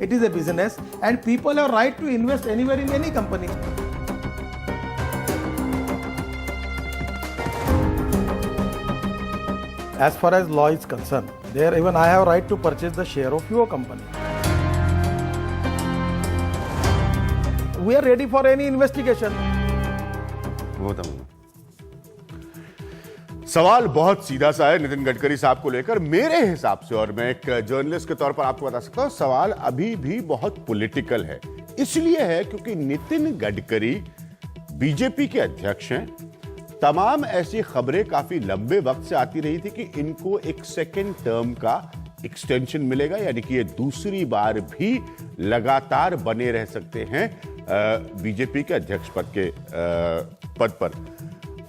It is a business, and people have right to invest anywhere in any company. As far as law is concerned, there even I have right to purchase the share of your company. We are ready for any investigation. सवाल बहुत सीधा सा है नितिन गडकरी साहब को लेकर मेरे हिसाब से, और मैं एक जर्नलिस्ट के तौर पर आपको बता सकता हूं, सवाल अभी भी बहुत पॉलिटिकल है। इसलिए है क्योंकि नितिन गडकरी बीजेपी के अध्यक्ष हैं। तमाम ऐसी खबरें काफी लंबे वक्त से आती रही थी कि इनको एक सेकेंड टर्म का एक्सटेंशन मिलेगा, यानी कि ये दूसरी बार भी लगातार बने रह सकते हैं बीजेपी के अध्यक्ष पद पर।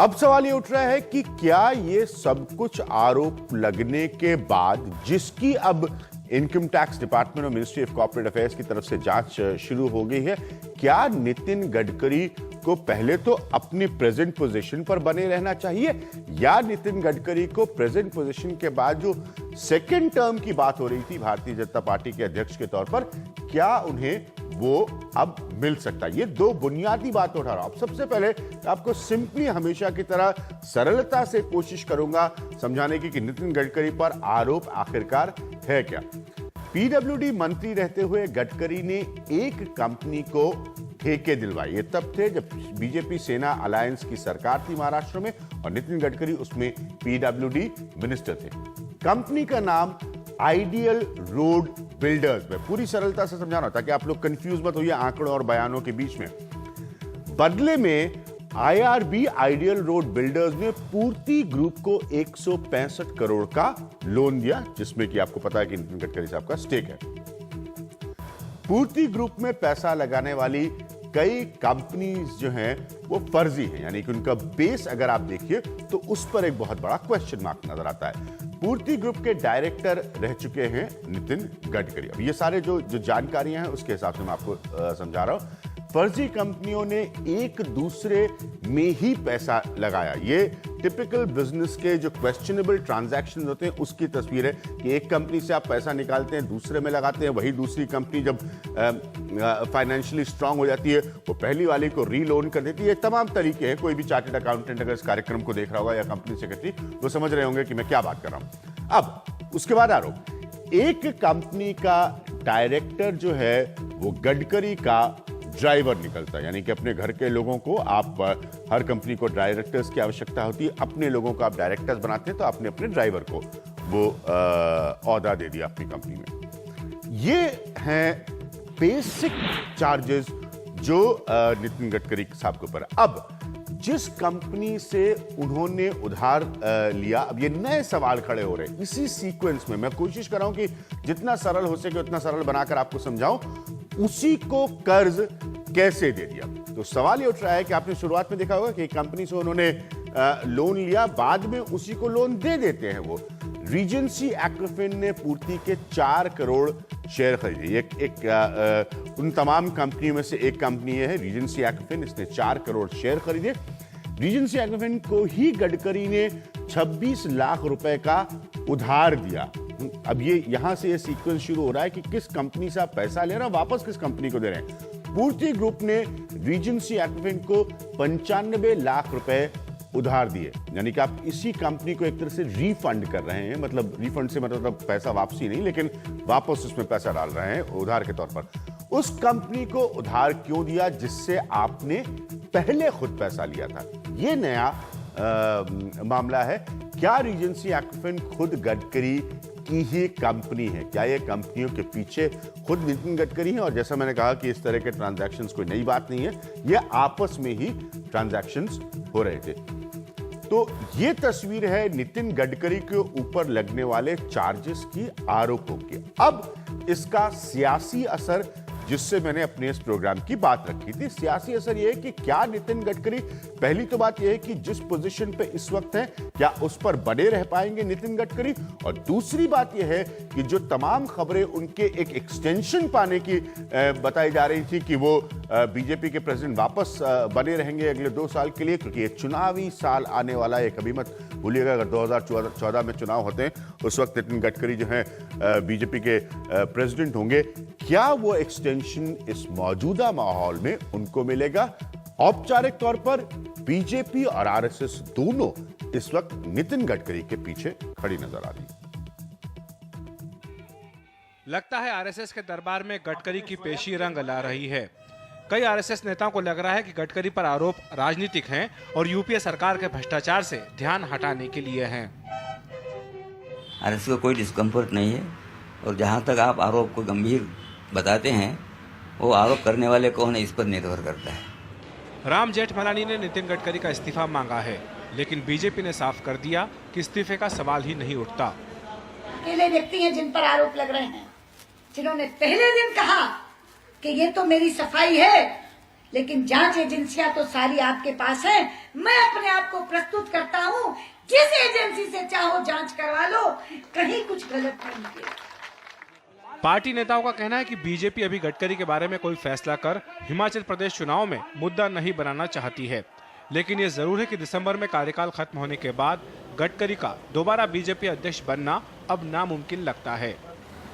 अब सवाल ये उठ रहा है कि क्या ये सब कुछ आरोप लगने के बाद, जिसकी अब इनकम टैक्स डिपार्टमेंट और मिनिस्ट्री ऑफ कॉर्पोरेट अफेयर्स की तरफ से जांच शुरू हो गई है, क्या नितिन गडकरी को पहले तो अपनी प्रेजेंट पोजीशन पर बने रहना चाहिए, या नितिन गडकरी को प्रेजेंट पोजीशन के बाद जो सेकेंड टर्म की बात हो रही थी भारतीय जनता पार्टी के अध्यक्ष के तौर पर, क्या उन्हें वो अब मिल सकता है? ये दो बुनियादी बातें उठा रहा हूं। सबसे पहले आपको सिंपली हमेशा की तरह सरलता से कोशिश करूंगा समझाने की कि नितिन गडकरी पर आरोप आखिरकार है क्या। पीडब्ल्यूडी मंत्री रहते हुए गडकरी ने एक कंपनी को ठेके दिलवाए। ये तब थे जब बीजेपी सेना अलायंस की सरकार थी महाराष्ट्र में, और नितिन गडकरी उसमें पीडब्ल्यूडी मिनिस्टर थे। कंपनी का नाम आइडियल रोड बिल्डर्स। मैं पूरी सरलता से समझा रहा हूं ताकि आप लोग कंफ्यूज मत होइए आंकड़ों और बयानों के बीच में। बदले में आईआरबी आइडियल रोड बिल्डर्स ने पूर्ति ग्रुप को 165 करोड़ का लोन दिया, जिसमें कि आपको पता है कि नितिन गडकरी साहब का स्टेक है। पूर्ति ग्रुप में पैसा लगाने वाली कई कंपनीज जो हैं वो फर्जी हैं, यानी कि उनका बेस अगर आप देखिए तो उस पर एक बहुत बड़ा क्वेश्चन मार्क नजर आता है। पूर्ति ग्रुप के डायरेक्टर रह चुके हैं नितिन गडकरी। अब ये सारे जो जानकारियां हैं उसके हिसाब से मैं आपको समझा रहा हूं। फर्जी कंपनियों ने एक दूसरे में ही पैसा लगाया। ये टिपिकल बिजनेस के जो क्वेश्चनेबल ट्रांजैक्शन होते हैं उसकी तस्वीर है कि एक कंपनी से आप पैसा निकालते हैं, दूसरे में लगाते हैं, वही दूसरी कंपनी जब फाइनेंशियली स्ट्रांग हो जाती है वो पहली वाली को रीलोन कर देती है। तमाम तरीके हैं। कोई भी चार्टर्ड अकाउंटेंट अगर इस कार्यक्रम को देख रहा होगा या कंपनी सेक्रेटरी, वो समझ रहे होंगे कि मैं क्या बात कर रहा हूं। अब उसके बाद आरोप, एक कंपनी का डायरेक्टर जो है वो गडकरी का ड्राइवर निकलता है, यानी कि अपने घर के लोगों को आप, हर कंपनी को डायरेक्टर्स की आवश्यकता होती है, अपने लोगों को आप डायरेक्टर्स बनाते हैं तो आपने अपने ड्राइवर को वो ओहदा दे दिया अपनी कंपनी में। ये हैं बेसिक चार्जेस जो नितिन गडकरी साहब के ऊपर। अब जिस कंपनी से उन्होंने उधार लिया, अब ये नए सवाल खड़े हो रहे हैं इसी सीक्वेंस में। मैं कोशिश कर रहा हूं कि जितना सरल हो सके उतना सरल बनाकर आपको समझाऊं, उसी को कर्ज कैसे दे दिया। तो सवाल ये उठ रहा है कि आपने शुरुआत में देखा होगा कि कंपनी से उन्होंने लोन लिया, बाद में उसी को लोन दे देते हैं वो। रीजेंसी एक्विफिन ने पूर्ति के 4 करोड़ शेयर खरीदे। उन तमाम कंपनियों में से एक कंपनी है रीजेंसी एक्विफिन, इसने 4 करोड़ शेयर खरीदे। रीजेंसी एक्विफिन को ही गडकरी ने 26 लाख रुपए का उधार दिया। अब ये यहां से ये सीक्वेंस शुरू हो रहा है कि किस कंपनी से आप पैसा ले रहे हैं, वापस किस कंपनी को दे रहे हैं। पूर्ति ग्रुप ने रीजेंसी एक्विफिन को 95 लाख रुपए उधार दिए, यानी कि आप इसी कंपनी को एक तरह से रिफंड कर रहे हैं। मतलब रिफंड से मतलब पैसा वापसी नहीं, लेकिन वापस उसमें पैसा डाल रहे हैं उधार के तौर पर। उस कंपनी को उधार क्यों दिया जिससे आपने पहले खुद पैसा लिया था? ये नया मामला है। क्या रीजेंसी एक्विफिन खुद गडकरी की ही कंपनी है? क्या ये कंपनियों के पीछे खुद नितिन गडकरी हैं? और जैसा मैंने कहा कि इस तरह के ट्रांजैक्शंस कोई नई बात नहीं है, ये आपस में ही ट्रांजैक्शंस हो रहे थे। तो ये तस्वीर है नितिन गडकरी के ऊपर लगने वाले चार्जेस की, आरोपों की। अब इसका सियासी असर, जिससे मैंने अपने इस प्रोग्राम की बात रखी थी, सियासी असर यह है कि क्या नितिन गडकरी, पहली तो बात यह है कि जिस पोजीशन पे इस वक्त है क्या उस पर बने रह पाएंगे नितिन गडकरी, और दूसरी बात यह है कि जो तमाम खबरें उनके एक एक्सटेंशन पाने की बताई जा रही थी कि वो बीजेपी के प्रेसिडेंट वापस बने रहेंगे अगले 2 साल के लिए, क्योंकि ये चुनावी साल आने वाला है। कभी मत भूलिएगा, अगर 2014 में चुनाव होते हैं उस वक्त नितिन गडकरी जो है बीजेपी के प्रेसिडेंट होंगे। क्या वो एक्सटेंशन इस मौजूदा माहौल में उनको मिलेगा? औपचारिक तौर पर बीजेपी और आरएसएस दोनों इस वक्त नितिन गडकरी के पीछे खड़ी नजर आ रही है। लगता है आरएसएस के दरबार में गडकरी की पेशी रंग ला रही है। कई आरएसएस नेताओं को लग रहा है कि गडकरी पर आरोप राजनीतिक हैं और यूपीए सरकार के भ्रष्टाचार से ध्यान हटाने के लिए हैं। आरएसएस को कोई डिस्कम्फर्ट नहीं है और जहां तक आप आरोप को गंभीर बताते हैं, वो आरोप करने वाले कौन है इस पर निर्भर करता है। राम जेठमलानी ने नितिन गडकरी का इस्तीफा मांगा है, लेकिन बीजेपी ने साफ कर दिया कि इस्तीफे का सवाल ही नहीं उठता। अकेले व्यक्ति हैं जिन पर आरोप लग रहे हैं, जिन्होंने पहले दिन कहा कि ये तो मेरी सफाई है, लेकिन जांच एजेंसियां तो सारी आपके पास हैं। मैं अपने आप को प्रस्तुत करता हूं, जिस एजेंसी से चाहो जांच करवा लो, कहीं कुछ गलत नहीं किया। पार्टी नेताओं का कहना है कि बीजेपी अभी गडकरी के बारे में कोई फैसला कर हिमाचल प्रदेश चुनाव में मुद्दा नहीं बनाना चाहती है, लेकिन ये जरूर है कि दिसंबर में कार्यकाल खत्म होने के बाद गडकरी का दोबारा बीजेपी अध्यक्ष बनना अब नामुमकिन लगता है।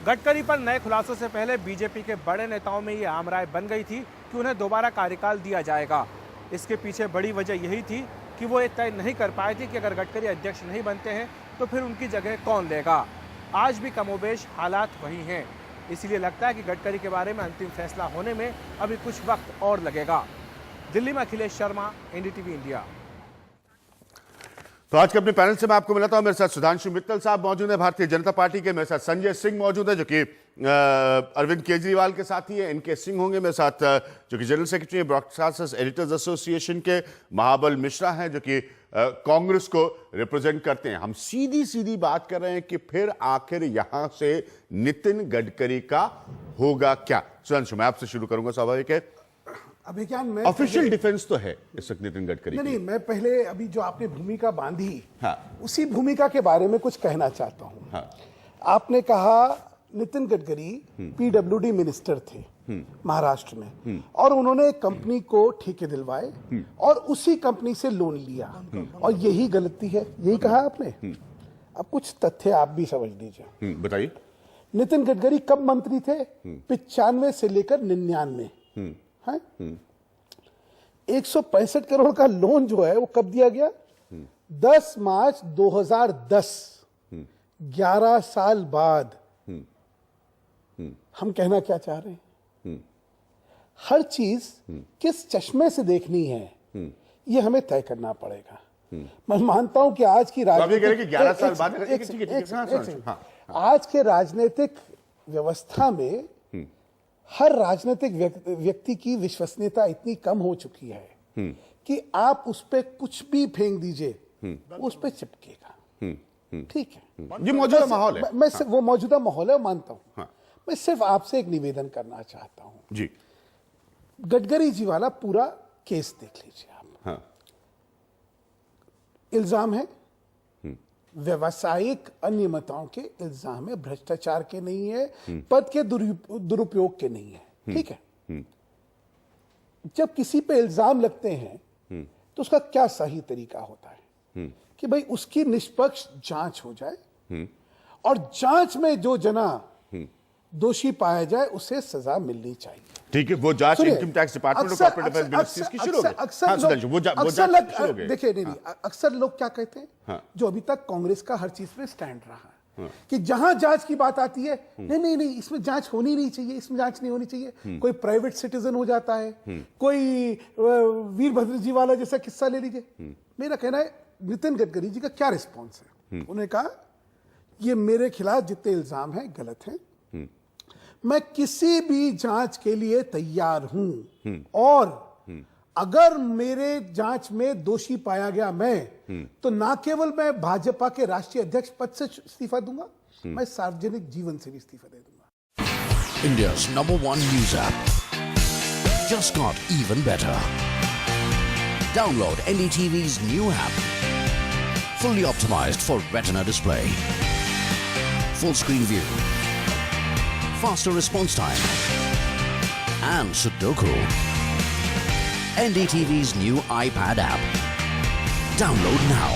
गडकरी पर नए खुलासों से पहले बीजेपी के बड़े नेताओं में ये आम राय बन गई थी कि उन्हें दोबारा कार्यकाल दिया जाएगा। इसके पीछे बड़ी वजह यही थी कि वो ये तय नहीं कर पाए थे कि अगर गडकरी अध्यक्ष नहीं बनते हैं तो फिर उनकी जगह कौन लेगा। आज भी कमोबेश हालात वही हैं, इसीलिए लगता है कि गडकरी के बारे में अंतिम फैसला होने में अभी कुछ वक्त और लगेगा। दिल्ली में अखिलेश शर्मा, एनडीटीवी इंडिया। तो आज के अपने पैनल से मैं आपको मिलाता हूं। मेरे साथ सुधांशु मित्तल साहब मौजूद हैं भारतीय जनता पार्टी के, मेरे साथ संजय सिंह मौजूद है जो कि अरविंद केजरीवाल के साथी है, इनके सिंह होंगे। मेरे साथ जो कि जनरल सेक्रेटरी है ब्रॉडकास्टर्स एडिटर्स एसोसिएशन के, महाबल मिश्रा हैं जो कि कांग्रेस को रिप्रेजेंट करते हैं। हम सीधी सीधी बात कर रहे हैं कि फिर आखिर यहां से नितिन गडकरी का होगा क्या। सुधांशु, मैं आपसे शुरू करूंगा। स्वाभाविक है, अभिज्ञान में ऑफिशियल डिफेंस तो है इस वक्त नितिन गडकरी नहीं, मैं पहले अभी जो आपने भूमिका बांधी, हाँ। उसी भूमिका के बारे में कुछ कहना चाहता हूं। हाँ। आपने कहा नितिन गडकरी पीडब्ल्यूडी मिनिस्टर थे महाराष्ट्र में, और उन्होंने एक कंपनी को ठेके दिलवाए और उसी कंपनी से लोन लिया, और यही गलती है, यही कहा आपने। अब कुछ तथ्य आप भी समझ लीजिए। बताइए। नितिन गडकरी कब मंत्री थे? 95 से लेकर 99। 165 करोड़ का लोन जो है वो कब दिया गया? 10 मार्च 2010, 11 साल बाद। हम कहना क्या चाह रहे हैं? हर चीज किस चश्मे से देखनी है ये हमें तय करना पड़ेगा। मैं मानता हूं कि आज की राजनीतिक आज के राजनीतिक व्यवस्था में हर राजनीतिक व्यक्ति की विश्वसनीयता इतनी कम हो चुकी है कि आप उस पर कुछ भी फेंक दीजिए, उस पर चिपकेगा। ठीक है, ये मौजूदा माहौल है। मैं वो मौजूदा माहौल है, मानता हूं। मैं सिर्फ आपसे एक निवेदन करना चाहता हूं जी। गडकरी जी वाला पूरा केस देख लीजिए आप। हाँ। इल्जाम है व्यवसायिक अनियमितताओं के इल्जाम है, भ्रष्टाचार के नहीं है, पद के दुरुपयोग के नहीं है। ठीक है, जब किसी पे इल्जाम लगते हैं तो उसका क्या सही तरीका होता है कि भाई उसकी निष्पक्ष जांच हो जाए और जांच में जो जना दोषी पाया जाए उसे सजा मिलनी चाहिए। ठीक है, वो जांच इनकम टैक्स डिपार्टमेंट और कॉर्पोरेट अफेयर्स मिनिस्ट्री की शुरू हो गई। देखिए नहीं, अक्सर लोग क्या कहते हैं, जो अभी तक कांग्रेस का हर चीज में स्टैंड रहा है कि जहां जांच की बात आती है, नहीं इसमें जांच होनी नहीं चाहिए, इसमें जांच नहीं होनी चाहिए। कोई प्राइवेट सिटीजन हो जाता है, कोई वीरभद्र जी वाला जैसा किस्सा ले लीजिए। मेरा कहना है नितिन गडकरी जी का क्या रिस्पॉन्स है? उन्होंने कहा ये मेरे खिलाफ जितने इल्जाम हैं गलत हैं, मैं किसी भी जांच के लिए तैयार हूं, और अगर मेरे जांच में दोषी पाया गया मैं, तो ना केवल मैं भाजपा के राष्ट्रीय अध्यक्ष पद से इस्तीफा दूंगा, मैं सार्वजनिक जीवन से भी इस्तीफा दे दूंगा। India's #1 news app just got even better. Download NDTV's new app, fully optimized for Retina display, full screen view, faster response time, and Sudoku. NDTV's new iPad app. Download now.